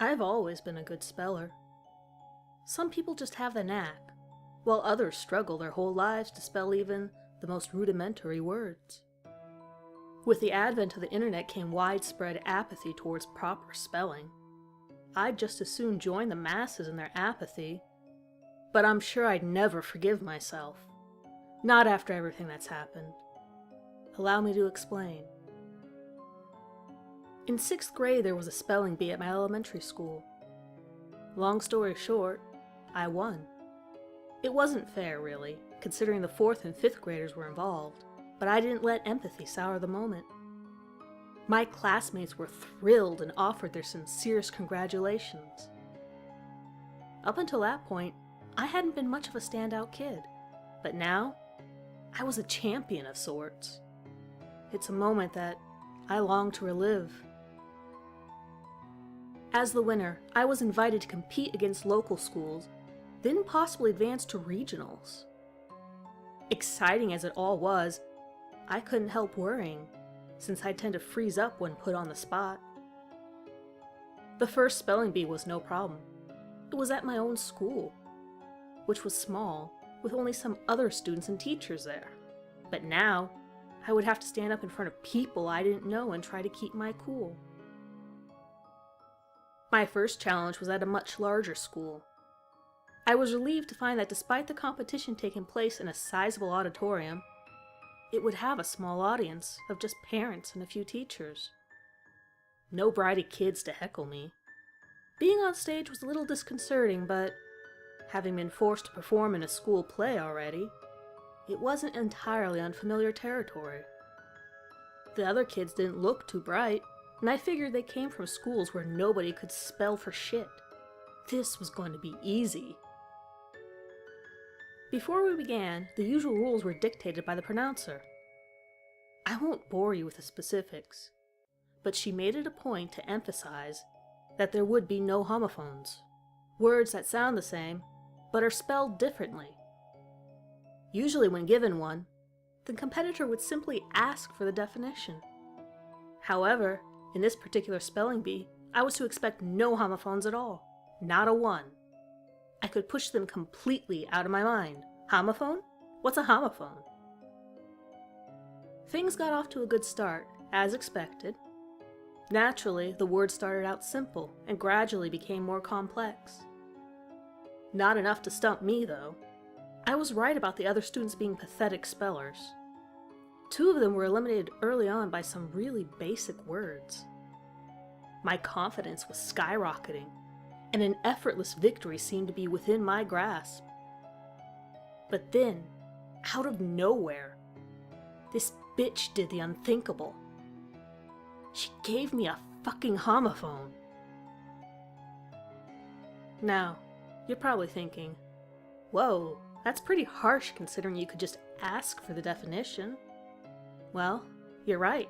I've always been a good speller. Some people just have the knack, while others struggle their whole lives to spell even the most rudimentary words. With the advent of the internet came widespread apathy towards proper spelling. I'd just as soon join the masses in their apathy, but I'm sure I'd never forgive myself. Not after everything that's happened. Allow me to explain. In 6th grade, there was a spelling bee at my elementary school. Long story short, I won. It wasn't fair, really, considering the 4th and 5th graders were involved, but I didn't let empathy sour the moment. My classmates were thrilled and offered their sincerest congratulations. Up until that point, I hadn't been much of a standout kid, but now, I was a champion of sorts. It's a moment that I long to relive. As the winner, I was invited to compete against local schools, then possibly advance to regionals. Exciting as it all was, I couldn't help worrying, since I tend to freeze up when put on the spot. The first spelling bee was no problem. It was at my own school, which was small, with only some other students and teachers there. But now, I would have to stand up in front of people I didn't know and try to keep my cool. My first challenge was at a much larger school. I was relieved to find that despite the competition taking place in a sizable auditorium, it would have a small audience of just parents and a few teachers. No bratty kids to heckle me. Being on stage was a little disconcerting, but having been forced to perform in a school play already, it wasn't entirely unfamiliar territory. The other kids didn't look too bright, and I figured they came from schools where nobody could spell for shit. This was going to be easy. Before we began, the usual rules were dictated by the pronouncer. I won't bore you with the specifics, but she made it a point to emphasize that there would be no homophones, words that sound the same, but are spelled differently. Usually when given one, the competitor would simply ask for the definition. However, in this particular spelling bee, I was to expect no homophones at all, not a one. I could push them completely out of my mind. Homophone? What's a homophone? Things got off to a good start, as expected. Naturally, the words started out simple and gradually became more complex. Not enough to stump me, though. I was right about the other students being pathetic spellers. 2 of them were eliminated early on by some really basic words. My confidence was skyrocketing, and an effortless victory seemed to be within my grasp. But then, out of nowhere, this bitch did the unthinkable. She gave me a fucking homophone. Now, you're probably thinking, whoa, that's pretty harsh considering you could just ask for the definition. Well, you're right.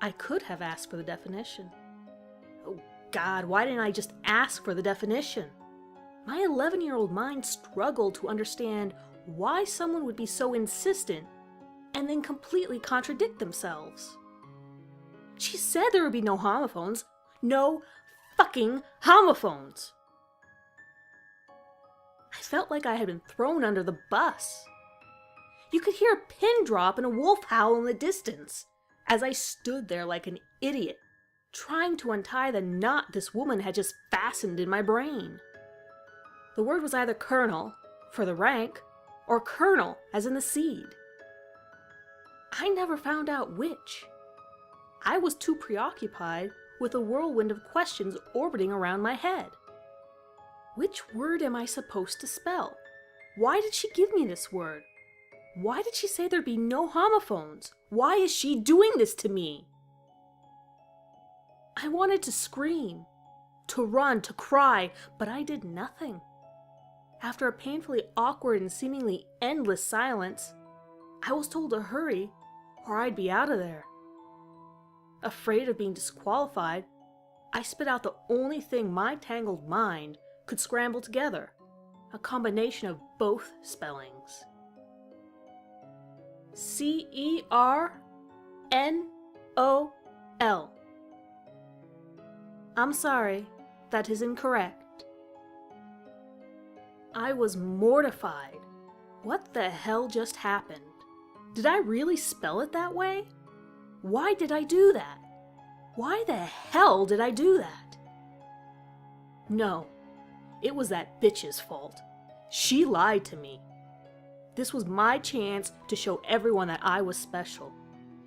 I could have asked for the definition. Oh God, why didn't I just ask for the definition? My 11-year-old mind struggled to understand why someone would be so insistent and then completely contradict themselves. She said there would be no homophones. No fucking homophones! I felt like I had been thrown under the bus. You could hear a pin drop and a wolf howl in the distance as I stood there like an idiot, trying to untie the knot this woman had just fastened in my brain. The word was either colonel, for the rank, or kernel, as in the seed. I never found out which. I was too preoccupied with a whirlwind of questions orbiting around my head. Which word am I supposed to spell? Why did she give me this word? Why did she say there'd be no homophones? Why is she doing this to me? I wanted to scream, to run, to cry, but I did nothing. After a painfully awkward and seemingly endless silence, I was told to hurry or I'd be out of there. Afraid of being disqualified, I spit out the only thing my tangled mind could scramble together, a combination of both spellings. C-E-R-N-O-L. I'm sorry, that is incorrect. I was mortified. What the hell just happened? Did I really spell it that way? Why did I do that? Why the hell did I do that? No, it was that bitch's fault. She lied to me. This was my chance to show everyone that I was special,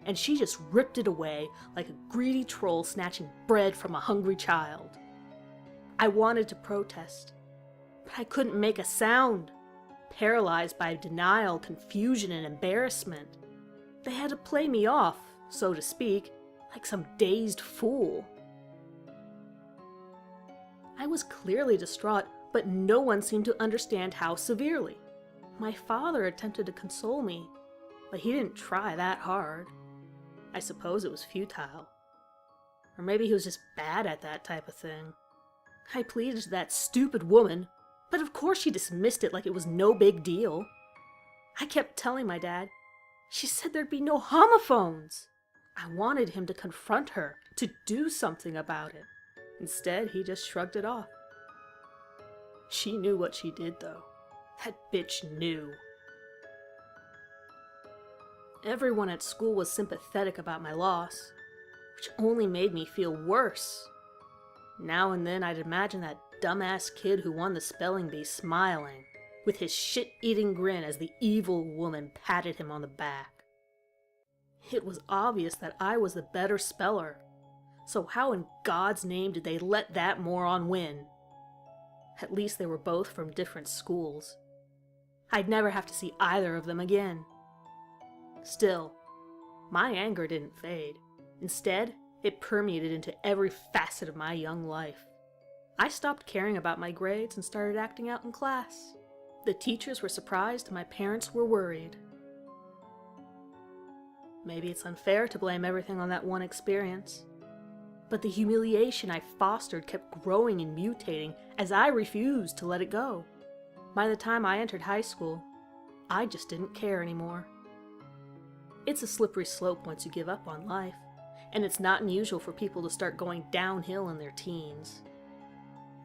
and she just ripped it away like a greedy troll snatching bread from a hungry child. I wanted to protest, but I couldn't make a sound, paralyzed by denial, confusion, and embarrassment. They had to play me off, so to speak, like some dazed fool. I was clearly distraught, but no one seemed to understand how severely. My father attempted to console me, but he didn't try that hard. I suppose it was futile. Or maybe he was just bad at that type of thing. I pleaded to that stupid woman, but of course she dismissed it like it was no big deal. I kept telling my dad, she said there'd be no homophones. I wanted him to confront her, to do something about it. Instead, he just shrugged it off. She knew what she did, though. That bitch knew. Everyone at school was sympathetic about my loss, which only made me feel worse. Now and then I'd imagine that dumbass kid who won the spelling bee smiling, with his shit-eating grin as the evil woman patted him on the back. It was obvious that I was the better speller, so how in God's name did they let that moron win? At least they were both from different schools. I'd never have to see either of them again. Still, my anger didn't fade. Instead, it permeated into every facet of my young life. I stopped caring about my grades and started acting out in class. The teachers were surprised and my parents were worried. Maybe it's unfair to blame everything on that one experience, but the humiliation I fostered kept growing and mutating as I refused to let it go. By the time I entered high school, I just didn't care anymore. It's a slippery slope once you give up on life, and it's not unusual for people to start going downhill in their teens.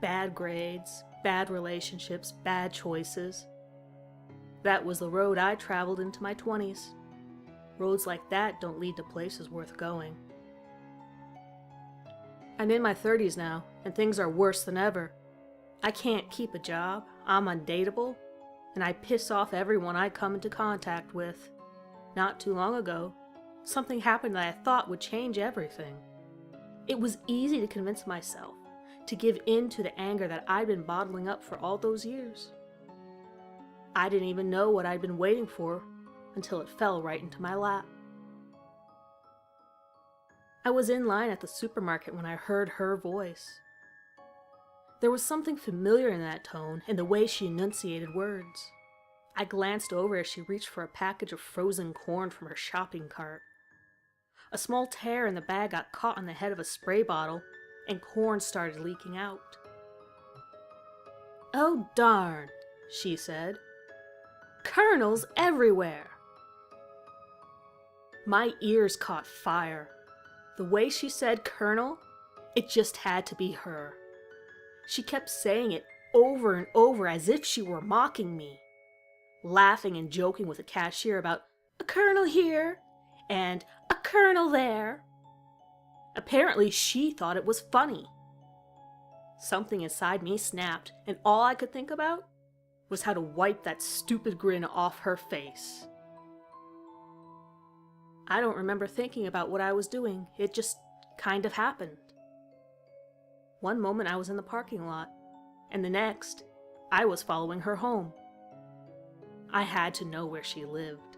Bad grades, bad relationships, bad choices. That was the road I traveled into my 20s. Roads like that don't lead to places worth going. I'm in my 30s now, and things are worse than ever. I can't keep a job, I'm undateable, and I piss off everyone I come into contact with. Not too long ago, something happened that I thought would change everything. It was easy to convince myself to give in to the anger that I'd been bottling up for all those years. I didn't even know what I'd been waiting for until it fell right into my lap. I was in line at the supermarket when I heard her voice. There was something familiar in that tone and the way she enunciated words. I glanced over as she reached for a package of frozen corn from her shopping cart. A small tear in the bag got caught on the head of a spray bottle, and corn started leaking out. "Oh darn," she said. "Kernels everywhere!" My ears caught fire. The way she said kernel, it just had to be her. She kept saying it over and over as if she were mocking me, laughing and joking with the cashier about a kernel here and a kernel there. Apparently she thought it was funny. Something inside me snapped, and all I could think about was how to wipe that stupid grin off her face. I don't remember thinking about what I was doing. It just kind of happened. One moment I was in the parking lot, and the next, I was following her home. I had to know where she lived.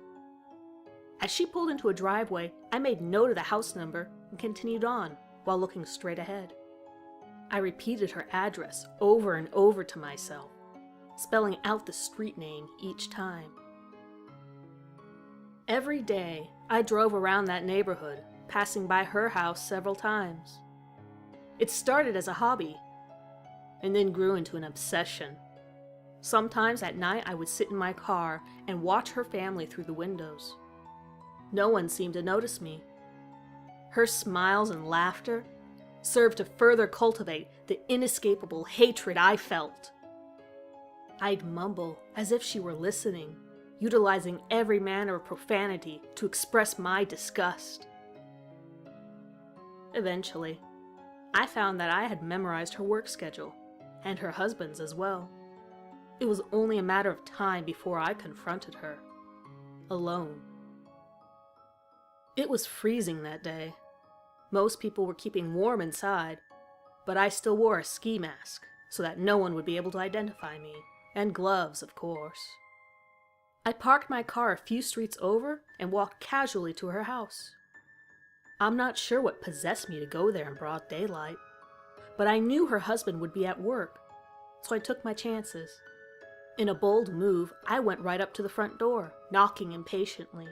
As she pulled into a driveway, I made note of the house number and continued on while looking straight ahead. I repeated her address over and over to myself, spelling out the street name each time. Every day, I drove around that neighborhood, passing by her house several times. It started as a hobby, and then grew into an obsession. Sometimes at night I would sit in my car and watch her family through the windows. No one seemed to notice me. Her smiles and laughter, served to further cultivate the inescapable hatred I felt. I'd mumble as if she were listening, utilizing every manner of profanity to express my disgust. Eventually, I found that I had memorized her work schedule, and her husband's as well. It was only a matter of time before I confronted her, alone. It was freezing that day. Most people were keeping warm inside, but I still wore a ski mask so that no one would be able to identify me, and gloves, of course. I parked my car a few streets over and walked casually to her house. I'm not sure what possessed me to go there in broad daylight, but I knew her husband would be at work, so I took my chances. In a bold move, I went right up to the front door, knocking impatiently.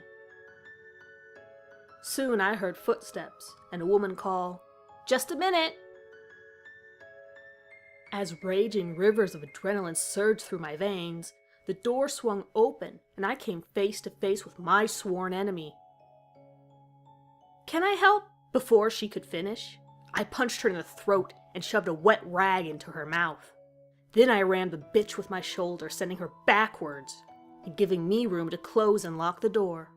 Soon I heard footsteps and a woman call, "Just a minute!" As raging rivers of adrenaline surged through my veins, the door swung open and I came face to face with my sworn enemy. "Can I help?" Before she could finish, I punched her in the throat and shoved a wet rag into her mouth. Then I rammed the bitch with my shoulder, sending her backwards and giving me room to close and lock the door.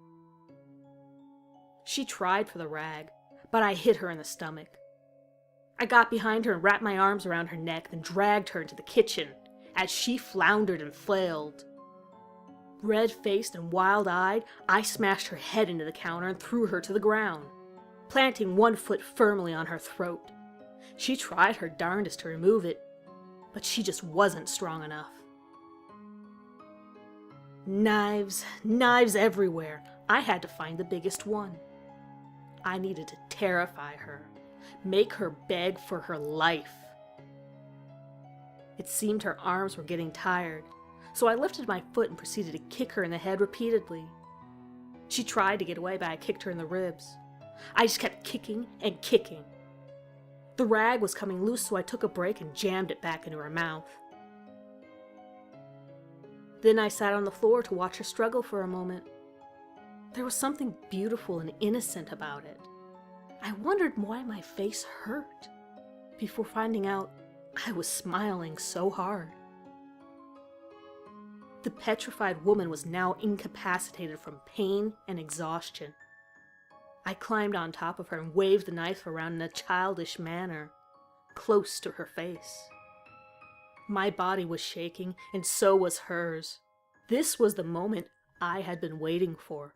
She tried for the rag, but I hit her in the stomach. I got behind her and wrapped my arms around her neck, then dragged her into the kitchen as she floundered and flailed. Red-faced and wild-eyed, I smashed her head into the counter and threw her to the ground, planting one foot firmly on her throat. She tried her darndest to remove it, but she just wasn't strong enough. Knives everywhere. I had to find the biggest one. I needed to terrify her, make her beg for her life. It seemed her arms were getting tired, so I lifted my foot and proceeded to kick her in the head repeatedly. She tried to get away, but I kicked her in the ribs. I just kept kicking and kicking. The rag was coming loose, so I took a break and jammed it back into her mouth. Then I sat on the floor to watch her struggle for a moment. There was something beautiful and innocent about it. I wondered why my face hurt, before finding out I was smiling so hard. The petrified woman was now incapacitated from pain and exhaustion. I climbed on top of her and waved the knife around in a childish manner, close to her face. My body was shaking, and so was hers. This was the moment I had been waiting for.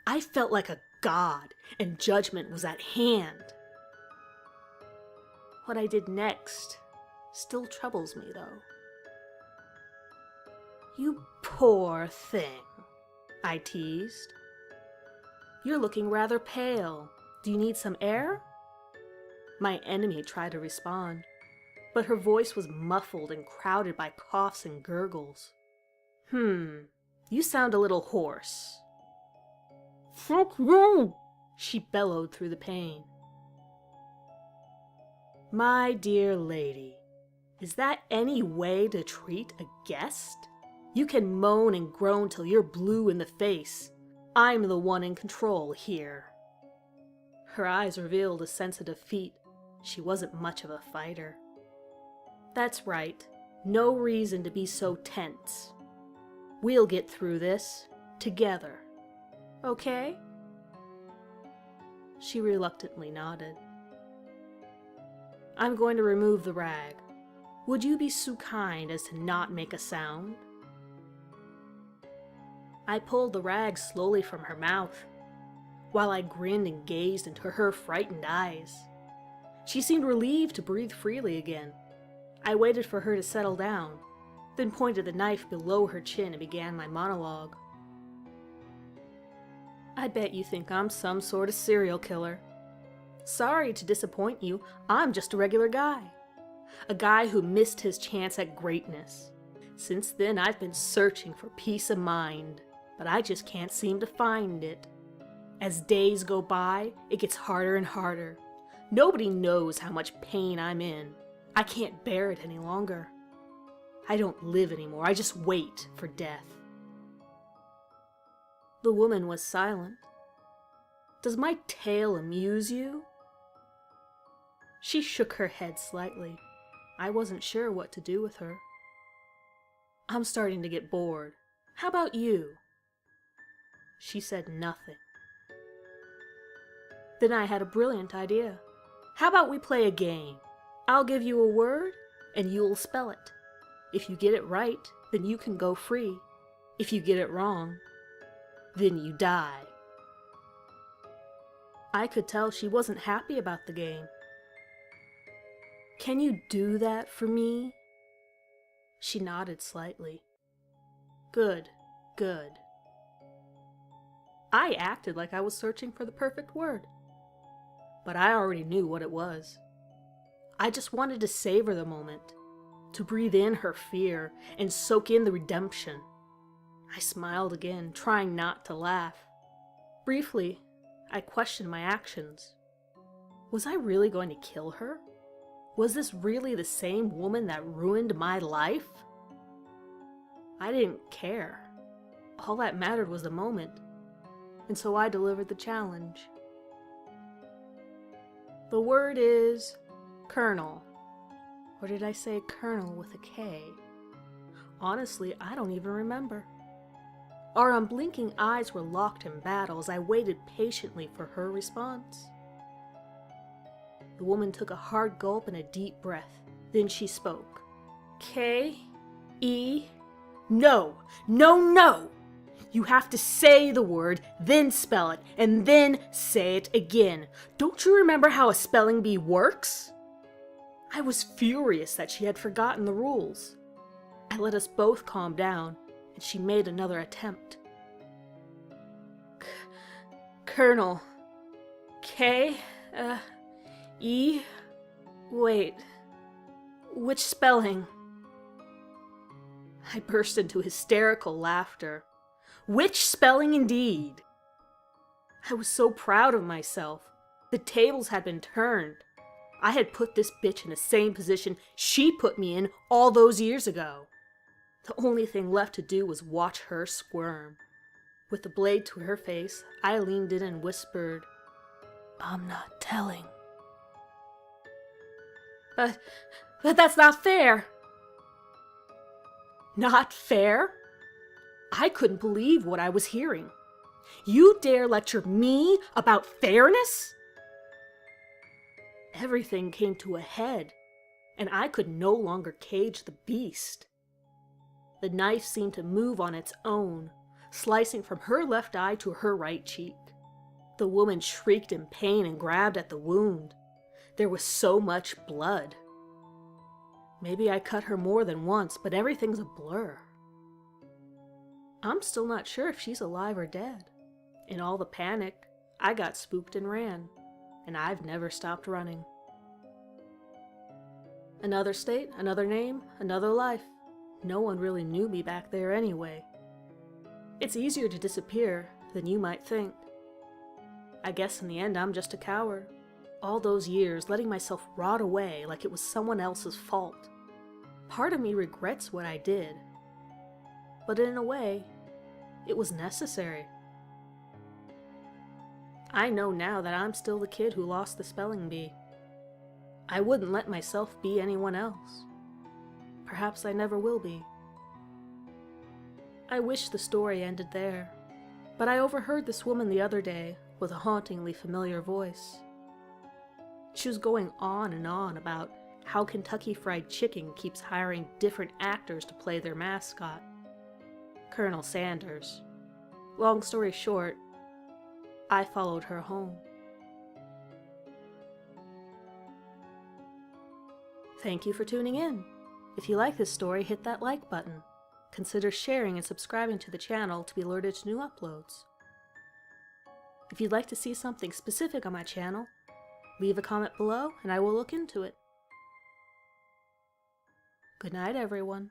I felt like a god, and judgment was at hand. What I did next still troubles me, though. "You poor thing," I teased. "You're looking rather pale. Do you need some air?" My enemy tried to respond, but her voice was muffled and crowded by coughs and gurgles. You sound a little hoarse." "Fuck you!" she bellowed through the pain. "My dear lady, is that any way to treat a guest? You can moan and groan till you're blue in the face. I'm the one in control here." Her eyes revealed a sense of defeat. She wasn't much of a fighter. "That's right. No reason to be so tense. We'll get through this together. Okay?" She reluctantly nodded. "I'm going to remove the rag. Would you be so kind as to not make a sound?" I pulled the rag slowly from her mouth, while I grinned and gazed into her frightened eyes. She seemed relieved to breathe freely again. I waited for her to settle down, then pointed the knife below her chin and began my monologue. "I bet you think I'm some sort of serial killer. Sorry to disappoint you, I'm just a regular guy. A guy who missed his chance at greatness. Since then, I've been searching for peace of mind, but I just can't seem to find it. As days go by, it gets harder and harder. Nobody knows how much pain I'm in. I can't bear it any longer. I don't live anymore, I just wait for death." The woman was silent. "Does my tale amuse you?" She shook her head slightly. I wasn't sure what to do with her. I'm starting to get bored. How about you? She said nothing. Then I had a brilliant idea. How about we play a game? I'll give you a word, and you'll spell it. If you get it right, then you can go free. If you get it wrong, then you die. I could tell she wasn't happy about the game. Can you do that for me? She nodded slightly. Good, good. I acted like I was searching for the perfect word, but I already knew what it was. I just wanted to savor the moment, to breathe in her fear and soak in the redemption. I smiled again, trying not to laugh. Briefly, I questioned my actions. Was I really going to kill her? Was this really the same woman that ruined my life? I didn't care. All that mattered was the moment, and so I delivered the challenge. The word is Colonel. Or did I say Colonel with a K? Honestly, I don't even remember. Our unblinking eyes were locked in battle as I waited patiently for her response. The woman took a hard gulp and a deep breath. Then she spoke. K-E... No! No, no! You have to say the word, then spell it, and then say it again. Don't you remember how a spelling bee works? I was furious that she had forgotten the rules. I let us both calm down, and she made another attempt. Colonel. K-E... Wait. Which spelling? I burst into hysterical laughter. Which spelling indeed? I was so proud of myself. The tables had been turned. I had put this bitch in the same position she put me in all those years ago. The only thing left to do was watch her squirm. With the blade to her face, I leaned in and whispered, I'm not telling. But that's not fair. Not fair? I couldn't believe what I was hearing. You dare lecture me about fairness? Everything came to a head, and I could no longer cage the beast. The knife seemed to move on its own, slicing from her left eye to her right cheek. The woman shrieked in pain and grabbed at the wound. There was so much blood. Maybe I cut her more than once, but everything's a blur. I'm still not sure if she's alive or dead. In all the panic, I got spooked and ran, and I've never stopped running. Another state, another name, another life. No one really knew me back there anyway. It's easier to disappear than you might think. I guess in the end I'm just a coward. All those years letting myself rot away like it was someone else's fault. Part of me regrets what I did. But in a way, it was necessary. I know now that I'm still the kid who lost the spelling bee. I wouldn't let myself be anyone else. Perhaps I never will be. I wish the story ended there, but I overheard this woman the other day with a hauntingly familiar voice. She was going on and on about how Kentucky Fried Chicken keeps hiring different actors to play their mascot, Colonel Sanders. Long story short, I followed her home. Thank you for tuning in. If you like this story, hit that like button. Consider sharing and subscribing to the channel to be alerted to new uploads. If you'd like to see something specific on my channel, leave a comment below and I will look into it. Good night, everyone.